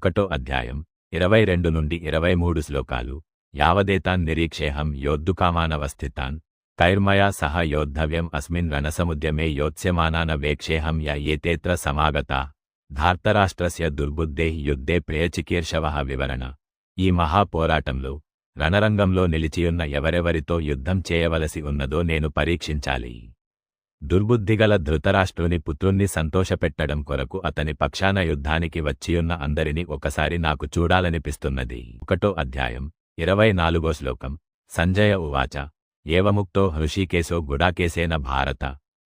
ఒకటో అధ్యాయం 22 నుండి 23 శ్లోకాలు. యావదేతాన్ నిరీక్షేహం యోద్ధుకామానవస్థితాన్ కైర్మయా సహ యోద్ధవ్యం అస్మిన్ రణసముద్యమే యోత్స్యమానాన వేక్షేహం య ఏతేత్ర సమాగతా ధార్తరాష్ట్రస్య దుర్బుద్ధేః యుద్ధే ప్రియచికీర్షవః వివరణ. ఈ మహాపోరాటంలో రణరంగంలో నిలిచియున్న ఎవరెవరితో యుద్ధం చేయవలసి ఉన్నదో నేను పరీక్షించాలి. దుర్బుద్ధిగల ధృతరాష్ట్రుని పుత్రుణ్ణి సంతోషపెట్టడం కొరకు అతని పక్షాన యుద్ధానికి వచ్చియున్న అందరినీ ఒకసారి నాకు చూడాలనిపిస్తున్నది. ఒకటో అధ్యాయం 24 శ్లోకం. సంజయ ఉవాచ ఏవముక్తో హృషీకేశో గుడాకేశేన భారత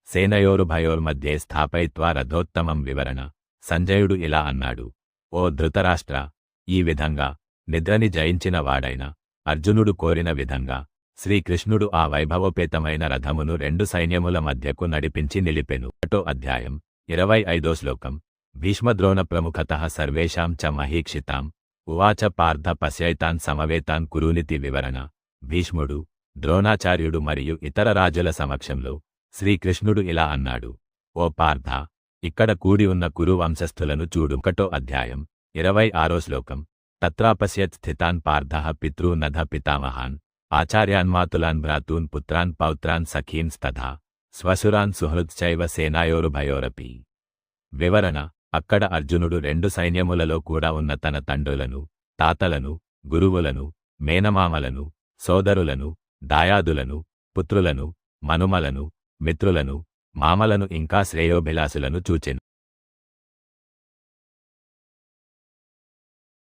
సేనయోరుభయోర్మధ్యే స్థాపయిత్వా రథోత్తమం వివరణ. సంజయుడు ఇలా అన్నాడు: ఓ ధృతరాష్ట్ర, ఈ విధంగా నిద్రని జయించిన వాడైన అర్జునుడు కోరిన విధంగా శ్రీకృష్ణుడు ఆ వైభవోపేతమైన రథమును రెండు సైన్యముల మధ్యకు నడిపించి నిలిపెను. ఒకటో అధ్యాయం 25 శ్లోకం. భీష్మద్రోణ ప్రముఖతః సర్వేషాం చ మహీక్షితాం ఉవాచ పార్థ పశ్యైతాన్ సమవేతాన్ కురూనితి వివరణ. భీష్ముడు, ద్రోణాచార్యుడు మరియు ఇతర రాజుల సమక్షంలో శ్రీకృష్ణుడు ఇలా అన్నాడు: ఓ పార్థ, ఇక్కడ కూడి ఉన్న కురు వంశస్థులను చూడు. ఒకటో అధ్యాయం 26 శ్లోకం. తత్రాపశ్యత్ స్థితాన్ పార్థః పితॄనధ పితామహాన్ ఆచార్యాన్మాతులాన్ భ్రాతూన్ పుత్రాన్ పౌత్రాన్ సఖీంస్తథా స్వసురాన్ సుహృత్చైవ సేనాయోరుభయోరపి. వివరణ. అక్కడ అర్జునుడు రెండు సైన్యములలో కూడా ఉన్న తన తండ్రులను, తాతలను, గురువులను, మేనమామలను, సోదరులను, దాయాదులను, పుత్రులను, మనుమలను, మిత్రులను, మామలను ఇంకా శ్రేయోభిలాసులను చూచెను.